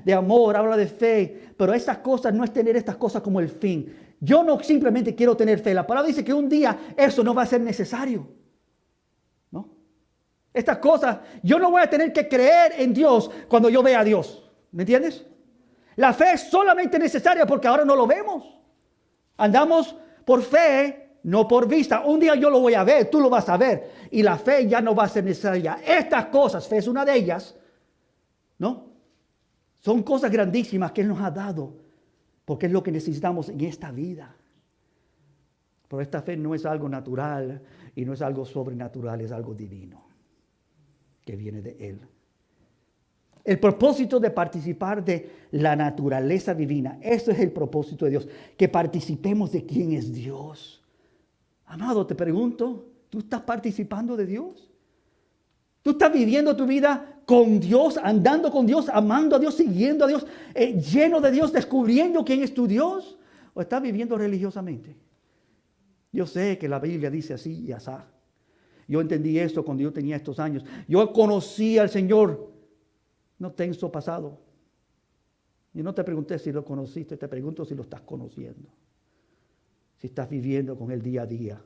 Speaker 1: de amor, habla de fe, pero estas cosas no es tener estas cosas como el fin. Yo no simplemente quiero tener fe. La palabra dice que un día eso no va a ser necesario. ¿No? Estas cosas, yo no voy a tener que creer en Dios cuando yo vea a Dios. ¿Me entiendes? La fe es solamente necesaria porque ahora no lo vemos. Andamos por fe, no por vista. Un día yo lo voy a ver, tú lo vas a ver. Y la fe ya no va a ser necesaria. Estas cosas, fe es una de ellas, ¿no? Son cosas grandísimas que Él nos ha dado, porque es lo que necesitamos en esta vida. Pero esta fe no es algo natural y no es algo sobrenatural, es algo divino que viene de Él. El propósito de participar de la naturaleza divina, eso es el propósito de Dios, que participemos de quién es Dios. Amado, te pregunto, ¿tú estás participando de Dios? ¿Tú estás viviendo tu vida con Dios, andando con Dios, amando a Dios, siguiendo a Dios, lleno de Dios, descubriendo quién es tu Dios? ¿O estás viviendo religiosamente? Yo sé que la Biblia dice así y asá. Yo entendí esto cuando yo tenía estos años. Yo conocí al Señor. No tenso pasado. Yo no te pregunté si lo conociste, te pregunto si lo estás conociendo. Si estás viviendo con Él día a día.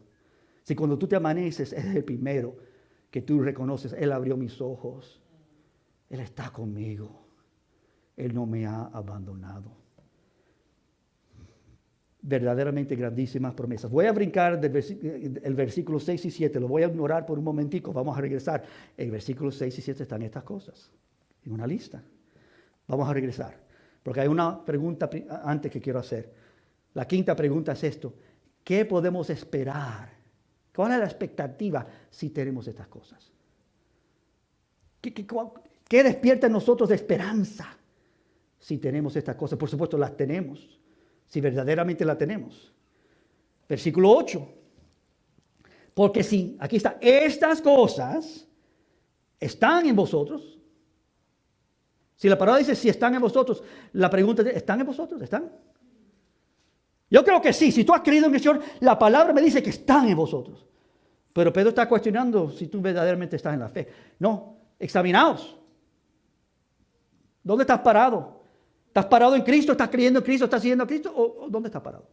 Speaker 1: Si cuando tú te amaneces es el primero que tú reconoces, Él abrió mis ojos. Él está conmigo. Él no me ha abandonado. Verdaderamente grandísimas promesas. Voy a brincar el versículo 6 y 7. Lo voy a ignorar por un momentico. Vamos a regresar. El versículo 6 y 7 están estas cosas. En una lista. Vamos a regresar. Porque hay una pregunta antes que quiero hacer. La quinta pregunta es esto. ¿Qué podemos esperar ¿Cuál es la expectativa si tenemos estas cosas? ¿Qué despierta en nosotros de esperanza si tenemos estas cosas? Por supuesto, las tenemos, si verdaderamente las tenemos. Versículo 8. Porque si, aquí está, estas cosas están en vosotros. Si la palabra dice si están en vosotros, la pregunta es, ¿están en vosotros? ¿Están? Yo creo que sí. Si tú has creído en el Señor, la palabra me dice que están en vosotros. Pero Pedro está cuestionando si tú verdaderamente estás en la fe. No, examinaos. ¿Dónde estás parado? ¿Estás parado en Cristo? ¿Estás creyendo en Cristo? ¿Estás siguiendo a Cristo? ¿O dónde estás parado?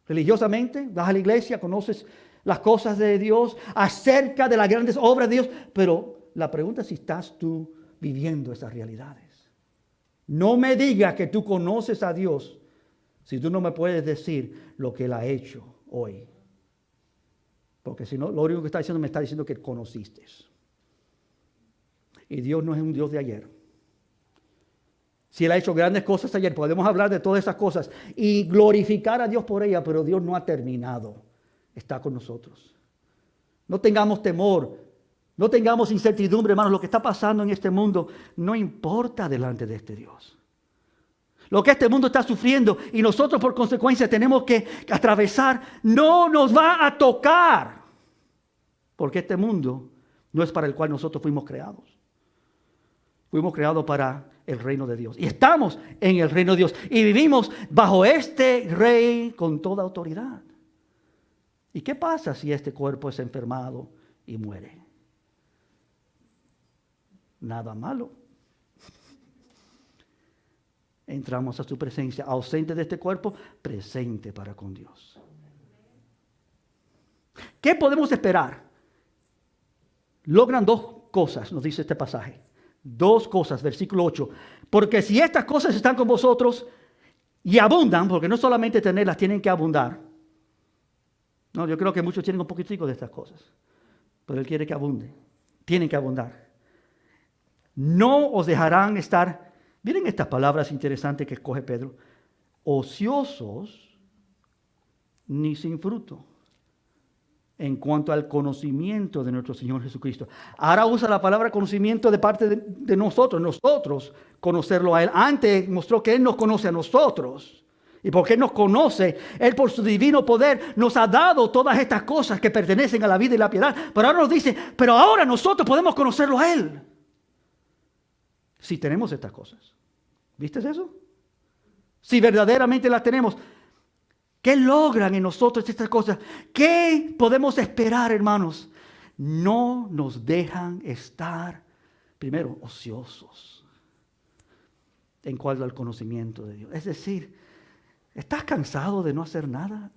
Speaker 1: Religiosamente, vas a la iglesia, conoces las cosas de Dios, acerca de las grandes obras de Dios, pero la pregunta es si estás tú viviendo esas realidades. No me digas que tú conoces a Dios si tú no me puedes decir lo que Él ha hecho hoy. Porque si no, lo único que está diciendo, me está diciendo que conociste. Y Dios no es un Dios de ayer. Si Él ha hecho grandes cosas ayer, podemos hablar de todas esas cosas y glorificar a Dios por ellas, pero Dios no ha terminado. Está con nosotros. No tengamos temor, no tengamos incertidumbre, hermanos. Lo que está pasando en este mundo no importa delante de este Dios. Lo que este mundo está sufriendo y nosotros por consecuencia tenemos que atravesar, no nos va a tocar. Porque este mundo no es para el cual nosotros fuimos creados. Fuimos creados para el reino de Dios. Y estamos en el reino de Dios. Y vivimos bajo este rey con toda autoridad. ¿Y qué pasa si este cuerpo es enfermado y muere? Nada malo. Entramos a su presencia, ausente de este cuerpo, presente para con Dios. ¿Qué podemos esperar? Logran dos cosas, nos dice este pasaje. Dos cosas, versículo 8. Porque si estas cosas están con vosotros y abundan, porque no solamente tenerlas, tienen que abundar. No, yo creo que muchos tienen un poquitico de estas cosas, pero Él quiere que abunde. Tienen que abundar. No os dejarán estar, miren estas palabras interesantes que escoge Pedro, ociosos ni sin fruto en cuanto al conocimiento de nuestro Señor Jesucristo. Ahora usa la palabra conocimiento de parte de nosotros conocerlo a Él. Antes mostró que Él nos conoce a nosotros. Y porque Él nos conoce, Él por su divino poder nos ha dado todas estas cosas que pertenecen a la vida y la piedad. Pero ahora nos dice, pero ahora nosotros podemos conocerlo a Él. Si tenemos estas cosas. ¿Viste eso? Si verdaderamente las tenemos. ¿Qué logran en nosotros estas cosas? ¿Qué podemos esperar, hermanos? No nos dejan estar, primero, ociosos en cuanto al conocimiento de Dios. Es decir, ¿estás cansado de no hacer nada?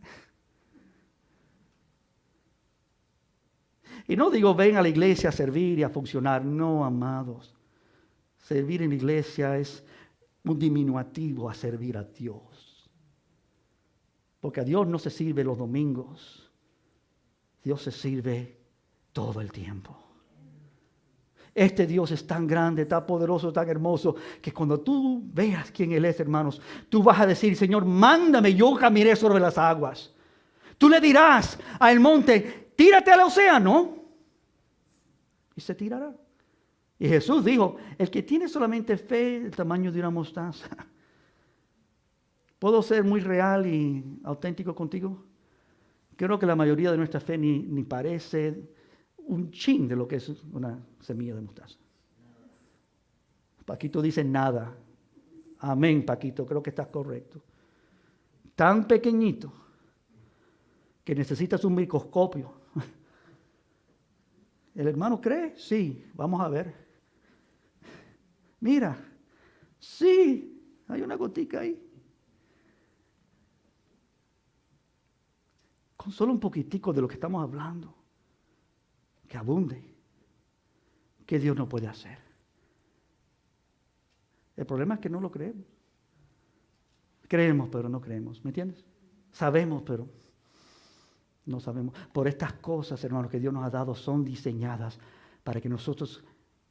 Speaker 1: Y no digo ven a la iglesia a servir y a funcionar. No, amados. Servir en la iglesia es un diminutivo a servir a Dios. Porque a Dios no se sirve los domingos. Dios se sirve todo el tiempo. Este Dios es tan grande, tan poderoso, tan hermoso, que cuando tú veas quién Él es, hermanos, tú vas a decir, Señor, mándame, yo caminaré sobre las aguas. Tú le dirás al monte, tírate al océano, y se tirará. Y Jesús dijo, el que tiene solamente fe del tamaño de una mostaza. ¿Puedo ser muy real y auténtico contigo? Creo que la mayoría de nuestra fe ni parece un chin de lo que es una semilla de mostaza. Paquito dice nada. Amén, Paquito, creo que estás correcto. Tan pequeñito que necesitas un microscopio. ¿El hermano cree? Sí, vamos a ver. Mira, sí, hay una gotica ahí. Con solo un poquitico de lo que estamos hablando, que abunde, que Dios no puede hacer. El problema es que no lo creemos. Creemos, pero no creemos, ¿me entiendes? Sabemos, pero no sabemos. Por estas cosas, hermanos, que Dios nos ha dado, son diseñadas para que nosotros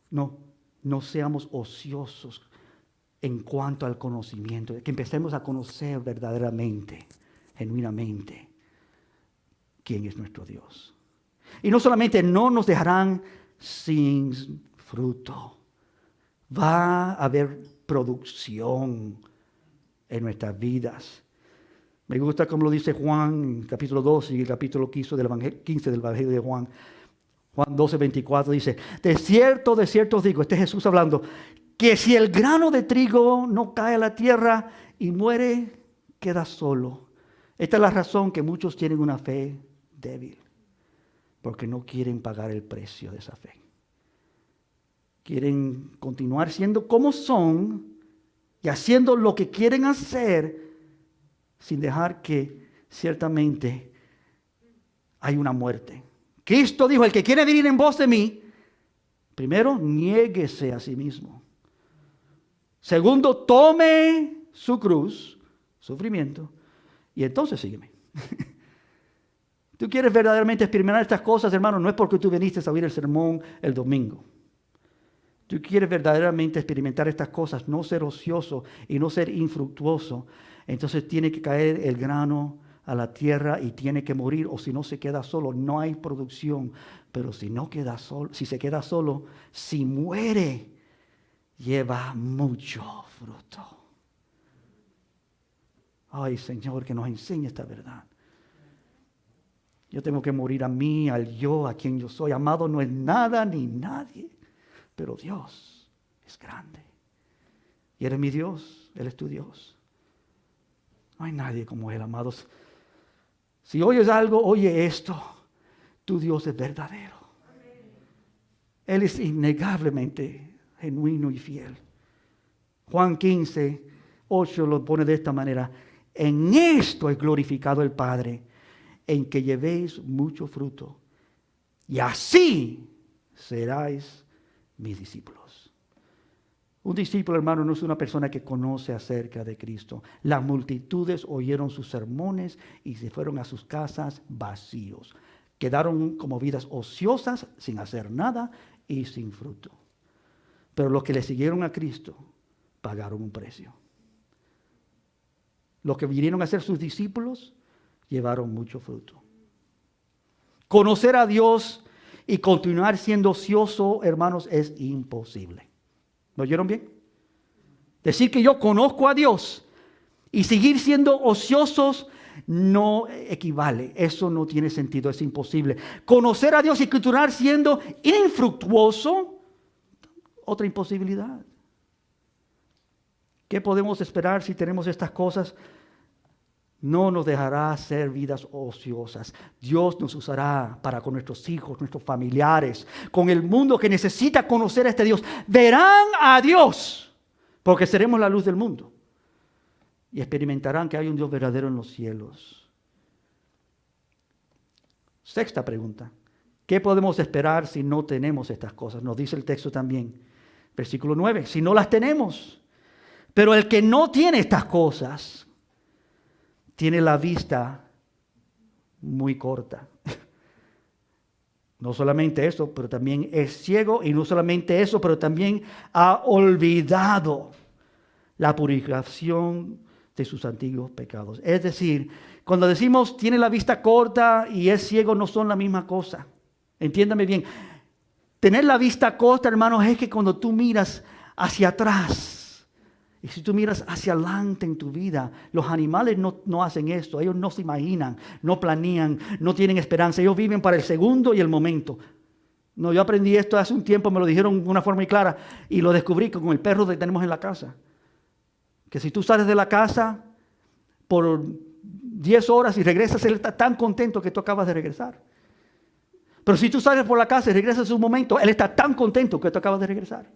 Speaker 1: no seamos ociosos en cuanto al conocimiento, que empecemos a conocer verdaderamente, genuinamente, quién es nuestro Dios. Y no solamente no nos dejarán sin fruto, va a haber producción en nuestras vidas. Me gusta como lo dice Juan en capítulo 2 y el capítulo 15 del Evangelio de Juan. Juan 12, 24 dice, de cierto os digo, este es Jesús hablando, que si el grano de trigo no cae a la tierra y muere, queda solo. Esta es la razón que muchos tienen una fe débil, porque no quieren pagar el precio de esa fe. Quieren continuar siendo como son y haciendo lo que quieren hacer sin dejar que ciertamente hay una muerte. Cristo dijo, el que quiere venir en pos de mí, primero, niéguese a sí mismo. Segundo, tome su cruz, sufrimiento, y entonces sígueme. Tú quieres verdaderamente experimentar estas cosas, hermano, no es porque tú viniste a oír el sermón el domingo. Tú quieres verdaderamente experimentar estas cosas, no ser ocioso y no ser infructuoso. Entonces tiene que caer el grano a la tierra y tiene que morir, o si no se queda solo, no hay producción. Pero si no queda solo, si se queda solo, si muere, lleva mucho fruto. Ay, Señor, que nos enseñe esta verdad. Yo tengo que morir a mí, al yo, a quien yo soy. Amado no es nada ni nadie, pero Dios es grande. Y Él es mi Dios, Él es tu Dios. No hay nadie como Él, amados. Si oyes algo, oye esto. Tu Dios es verdadero. Él es innegablemente genuino y fiel. Juan 15, 8 lo pone de esta manera. En esto es glorificado el Padre, en que llevéis mucho fruto. Y así seráis mis discípulos. Un discípulo, hermano, no es una persona que conoce acerca de Cristo. Las multitudes oyeron sus sermones y se fueron a sus casas vacíos. Quedaron como vidas ociosas, sin hacer nada y sin fruto. Pero los que le siguieron a Cristo pagaron un precio. Los que vinieron a ser sus discípulos llevaron mucho fruto. Conocer a Dios y continuar siendo ocioso, hermanos, es imposible. ¿Lo oyeron bien? Decir que yo conozco a Dios y seguir siendo ociosos no equivale. Eso no tiene sentido, es imposible. Conocer a Dios y continuar siendo infructuoso, otra imposibilidad. ¿Qué podemos esperar si tenemos estas cosas? No nos dejará hacer vidas ociosas. Dios nos usará para con nuestros hijos, nuestros familiares, con el mundo que necesita conocer a este Dios. Verán a Dios, porque seremos la luz del mundo. Y experimentarán que hay un Dios verdadero en los cielos. Sexta pregunta. ¿Qué podemos esperar si no tenemos estas cosas? Nos dice el texto también. Versículo 9. Si no las tenemos. Pero el que no tiene estas cosas tiene la vista muy corta. No solamente eso, pero también es ciego. Y no solamente eso, pero también ha olvidado la purificación de sus antiguos pecados. Es decir, cuando decimos tiene la vista corta y es ciego, no son la misma cosa. Entiéndame bien. Tener la vista corta, hermanos, es que cuando tú miras hacia atrás, y si tú miras hacia adelante en tu vida, los animales no hacen esto. Ellos no se imaginan, no planean, no tienen esperanza. Ellos viven para el segundo y el momento. No, yo aprendí esto hace un tiempo, me lo dijeron de una forma muy clara y lo descubrí con el perro que tenemos en la casa. Que si tú sales de la casa por 10 horas y regresas, él está tan contento que tú acabas de regresar. Pero si tú sales por la casa y regresas en un momento, él está tan contento que tú acabas de regresar.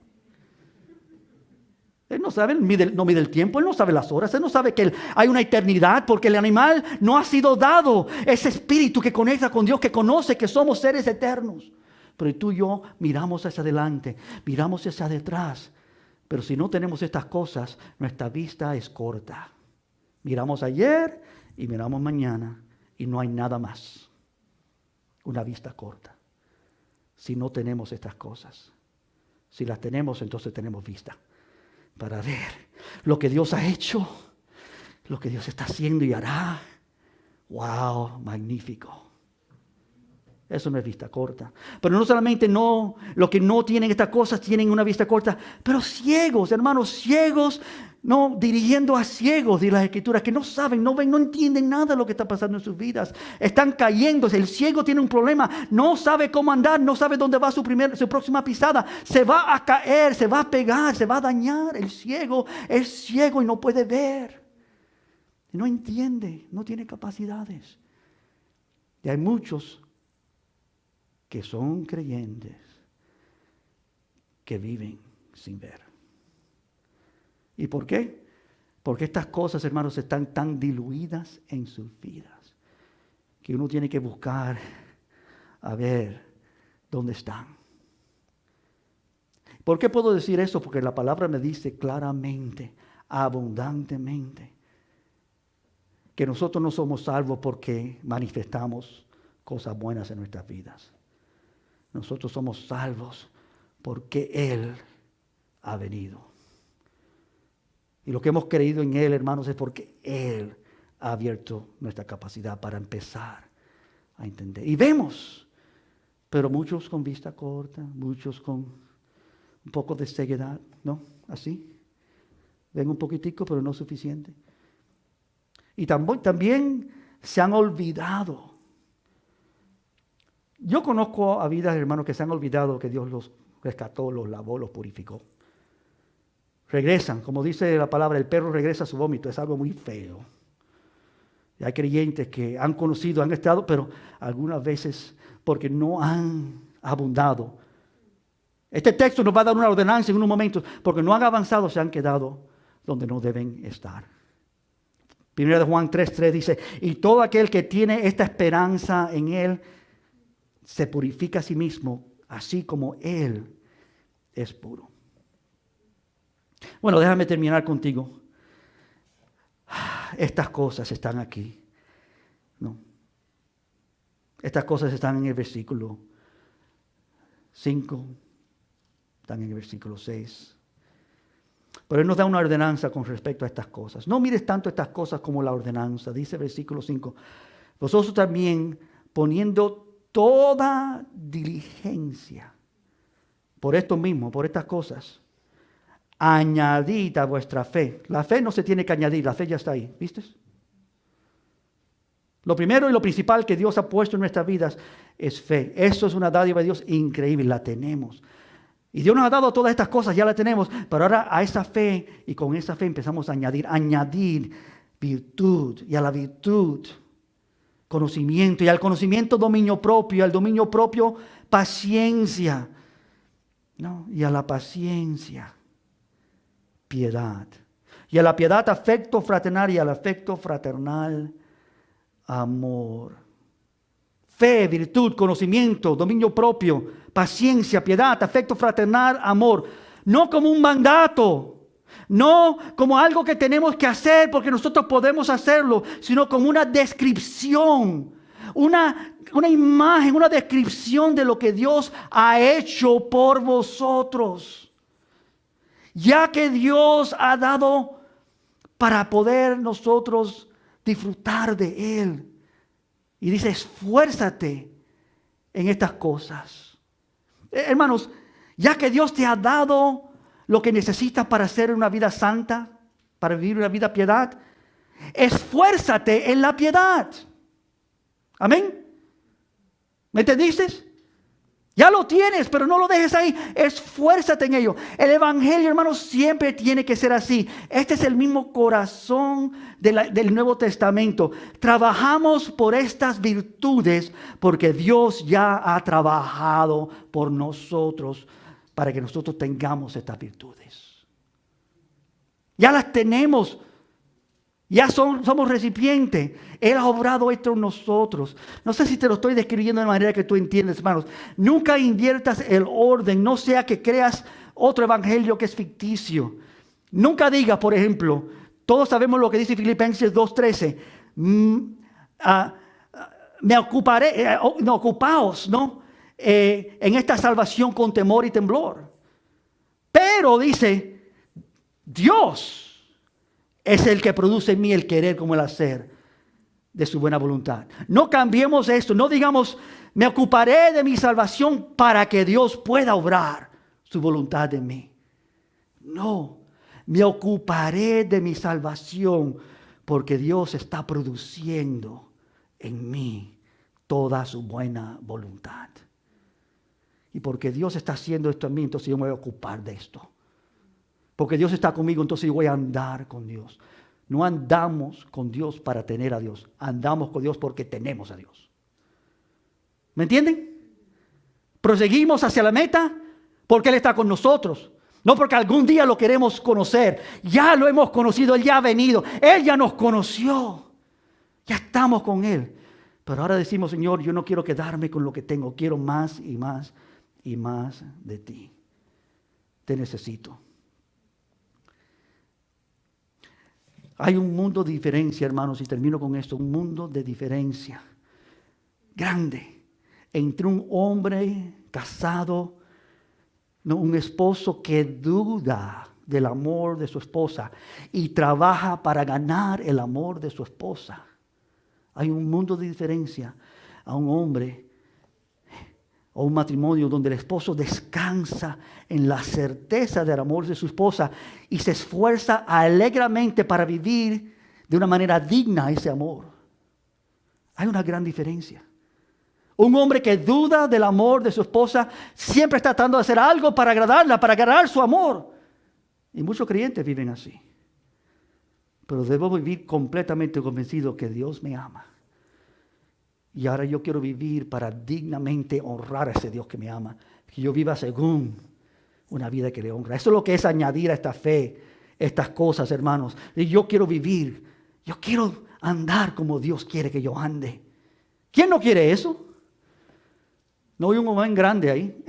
Speaker 1: Él no sabe, no mide el tiempo, él no sabe las horas, él no sabe que hay una eternidad, porque el animal no ha sido dado ese espíritu que conecta con Dios, que conoce que somos seres eternos. Pero tú y yo miramos hacia adelante, miramos hacia detrás. Pero si no tenemos estas cosas, nuestra vista es corta. Miramos ayer y miramos mañana y no hay nada más. Una vista corta. Si no tenemos estas cosas. Si las tenemos, entonces tenemos vista para ver lo que Dios ha hecho, lo que Dios está haciendo y hará. ¡Wow! Magnífico. Eso no es vista corta. Pero no solamente no, los que no tienen estas cosas tienen una vista corta, pero ciegos, hermanos, ciegos, no dirigiendo a ciegos de las Escrituras, que no saben, no ven, no entienden nada de lo que está pasando en sus vidas. Están cayéndose. El ciego tiene un problema, no sabe cómo andar, no sabe dónde va su próxima pisada. Se va a caer, se va a pegar, se va a dañar. El ciego es ciego y no puede ver. No entiende, no tiene capacidades. Y hay muchos que son creyentes, que viven sin ver. ¿Y por qué? Porque estas cosas, hermanos, están tan diluidas en sus vidas, que uno tiene que buscar a ver dónde están. ¿Por qué puedo decir eso? Porque la palabra me dice claramente, abundantemente, que nosotros no somos salvos porque manifestamos cosas buenas en nuestras vidas. Nosotros somos salvos porque Él ha venido. Y lo que hemos creído en Él, hermanos, es porque Él ha abierto nuestra capacidad para empezar a entender. Y vemos, pero muchos con vista corta, muchos con un poco de ceguedad, ¿no? Así. Ven un poquitico, pero no suficiente. Y también se han olvidado. Yo conozco a vidas, hermanos, que se han olvidado que Dios los rescató, los lavó, los purificó. Regresan, como dice la palabra, el perro regresa a su vómito. Es algo muy feo. Y hay creyentes que han conocido, han estado, pero algunas veces porque no han abundado. Este texto nos va a dar una ordenanza en unos momentos, porque no han avanzado, se han quedado donde no deben estar. 1 Juan 3:3 dice, y todo aquel que tiene esta esperanza en Él, se purifica a sí mismo, así como Él es puro. Bueno, déjame terminar contigo. Estas cosas están aquí, ¿no? Estas cosas están en el versículo 5, están en el versículo 6. Pero Él nos da una ordenanza con respecto a estas cosas. No mires tanto estas cosas como la ordenanza. Dice el versículo 5. Vosotros también, poniendo toda diligencia por esto mismo, por estas cosas, añadid a vuestra fe. La fe no se tiene que añadir, la fe ya está ahí, ¿viste? Lo primero y lo principal que Dios ha puesto en nuestras vidas es fe. Eso es una dádiva de Dios increíble, la tenemos. Y Dios nos ha dado todas estas cosas, ya las tenemos, pero ahora a esa fe, y con esa fe empezamos a añadir virtud, y a la virtud conocimiento, y al conocimiento dominio propio, y al dominio propio paciencia, ¿no? Y a la paciencia piedad, y a la piedad afecto fraternal, y al afecto fraternal amor. Fe, virtud, conocimiento, dominio propio, paciencia, piedad, afecto fraternal, amor. No como un mandato, no como algo que tenemos que hacer porque nosotros podemos hacerlo, sino como una descripción, una imagen, una descripción de lo que Dios ha hecho por vosotros. Ya que Dios ha dado para poder nosotros disfrutar de Él. Y dice, esfuérzate en estas cosas. Hermanos, ya que Dios te ha dado lo que necesitas para hacer una vida santa, para vivir una vida piedad, esfuérzate en la piedad. Amén. ¿Me entendiste? Ya lo tienes, pero no lo dejes ahí. Esfuérzate en ello. El evangelio, hermanos, siempre tiene que ser así. Este es el mismo corazón del Nuevo Testamento. Trabajamos por estas virtudes porque Dios ya ha trabajado por nosotros para que nosotros tengamos estas virtudes. Ya las tenemos. Ya somos recipientes. Él ha obrado esto en nosotros. No sé si te lo estoy describiendo de manera que tú entiendes, hermanos. Nunca inviertas el orden. No sea que creas otro evangelio que es ficticio. Nunca digas, por ejemplo, todos sabemos lo que dice Filipenses 2:13. Me ocuparé, ocupaos, ¿no? En esta salvación con temor y temblor. Pero dice, Dios es el que produce en mí el querer como el hacer. de su buena voluntad. No cambiemos esto, no digamos, me ocuparé de mi salvación para que Dios pueda obrar su voluntad en mí. No, me ocuparé de mi salvación porque Dios está produciendo en mí toda su buena voluntad. Y porque Dios está haciendo esto en mí, entonces yo me voy a ocupar de esto. Porque Dios está conmigo, entonces yo voy a andar con Dios. No andamos con Dios para tener a Dios. Andamos con Dios porque tenemos a Dios. ¿Me entienden? Proseguimos hacia la meta porque Él está con nosotros. No porque algún día lo queremos conocer. Ya lo hemos conocido, Él ya ha venido. Él ya nos conoció. Ya estamos con Él. Pero ahora decimos, Señor, yo no quiero quedarme con lo que tengo. Quiero más y más y más de ti. Te necesito. Hay un mundo de diferencia, hermanos, y termino con esto. Un mundo de diferencia grande entre un hombre casado, no, un esposo que duda del amor de su esposa y trabaja para ganar el amor de su esposa. Hay un mundo de diferencia a un hombre o un matrimonio donde el esposo descansa en la certeza del amor de su esposa y se esfuerza alegremente para vivir de una manera digna ese amor. Hay una gran diferencia. Un hombre que duda del amor de su esposa siempre está tratando de hacer algo para agradarla, para ganar su amor. Y muchos creyentes viven así. Pero debo vivir completamente convencido que Dios me ama. Y ahora yo quiero vivir para dignamente honrar a ese Dios que me ama. Que yo viva según una vida que le honra. Eso es lo que es añadir a esta fe, estas cosas, hermanos. Y yo quiero vivir, yo quiero andar como Dios quiere que yo ande. ¿Quién no quiere eso? No hay un hombre grande ahí.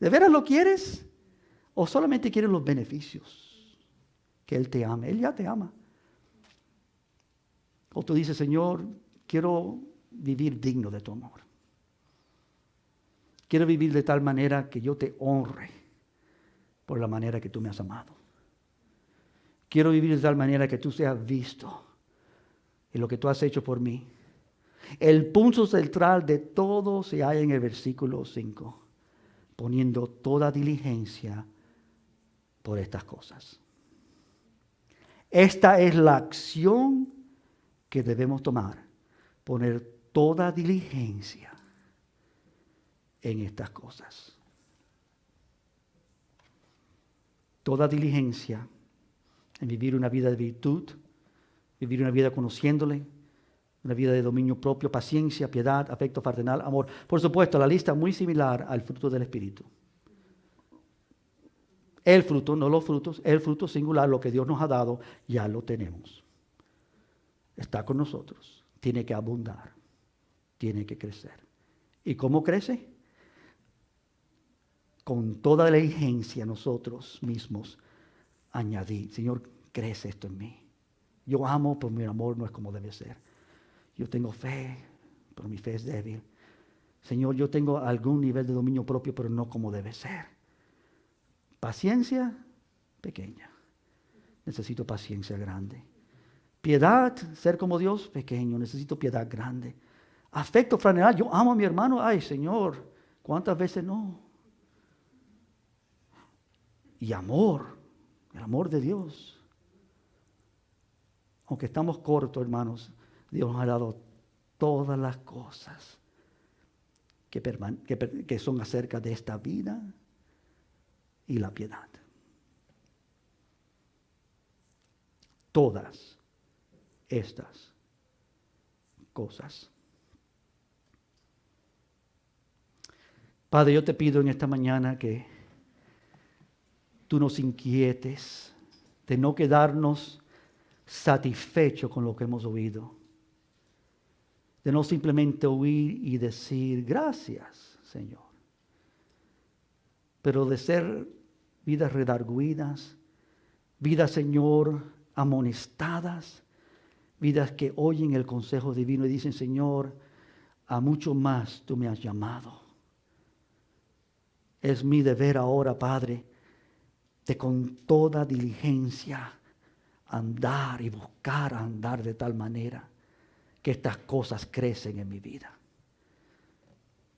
Speaker 1: ¿De veras lo quieres? ¿O solamente quieres los beneficios? Que Él te ame. Él ya te ama. O tú dices, Señor, quiero vivir digno de tu amor. Quiero vivir de tal manera que yo te honre por la manera que tú me has amado. Quiero vivir de tal manera que tú seas visto en lo que tú has hecho por mí. El punto central de todo se halla en el versículo 5. Poniendo toda diligencia por estas cosas. Esta es la acción que debemos tomar, poner toda diligencia en estas cosas. Toda diligencia en vivir una vida de virtud, vivir una vida conociéndole, una vida de dominio propio, paciencia, piedad, afecto fraternal, amor. Por supuesto, la lista es muy similar al fruto del Espíritu. El fruto, no los frutos, el fruto singular, lo que Dios nos ha dado, ya lo tenemos. Está con nosotros, tiene que abundar, tiene que crecer. ¿Y cómo crece? Con toda la diligencia nosotros mismos añadir, Señor, crece esto en mí. Yo amo, pero mi amor no es como debe ser. Yo tengo fe, pero mi fe es débil. Señor, yo tengo algún nivel de dominio propio, pero no como debe ser. Paciencia pequeña. Necesito paciencia grande. Piedad, ser como Dios, pequeño. Necesito piedad grande. Afecto fraternal. Yo amo a mi hermano. Ay, Señor, ¿cuántas veces no? Y amor, el amor de Dios. Aunque estamos cortos, hermanos, Dios nos ha dado todas las cosas que son acerca de esta vida y la piedad. Todas estas cosas. Padre, yo te pido en esta mañana que tú nos inquietes de no quedarnos satisfechos con lo que hemos oído. De no simplemente oír y decir gracias, Señor. Pero de ser vidas redarguidas, vidas, Señor, amonestadas, vidas que oyen el consejo divino y dicen, Señor, a mucho más tú me has llamado. Es mi deber ahora, Padre, de con toda diligencia andar y buscar andar de tal manera que estas cosas crecen en mi vida.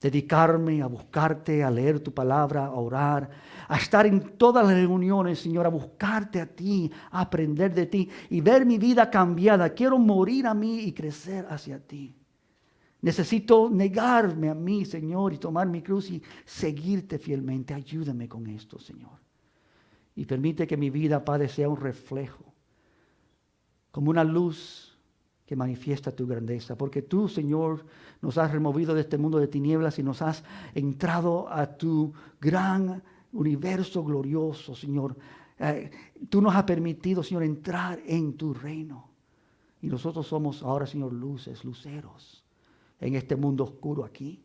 Speaker 1: Dedicarme a buscarte, a leer tu palabra, a orar, a estar en todas las reuniones, Señor, a buscarte a ti, a aprender de ti y ver mi vida cambiada. Quiero morir a mí y crecer hacia ti. Necesito negarme a mí, Señor, y tomar mi cruz y seguirte fielmente. Ayúdame con esto, Señor. Y permite que mi vida, Padre, sea un reflejo, como una luz que manifiesta tu grandeza. Porque tú, Señor, nos has removido de este mundo de tinieblas y nos has entrado a tu gran universo glorioso, Señor. Tú nos has permitido, Señor, entrar en tu reino. Y nosotros somos ahora, Señor, luces, luceros en este mundo oscuro aquí.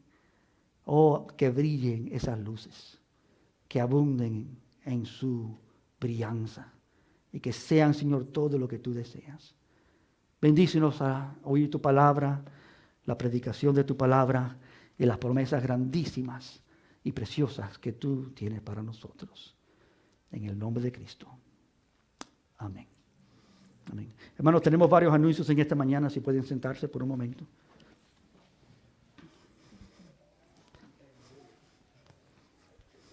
Speaker 1: Oh, que brillen esas luces, que abunden en su brillanza y que sean, Señor, todo lo que tú deseas. Bendícenos a oír tu palabra, la predicación de tu palabra y las promesas grandísimas y preciosas que tú tienes para nosotros. En el nombre de Cristo. Amén. Amén. Hermanos, tenemos varios anuncios en esta mañana, si pueden sentarse por un momento.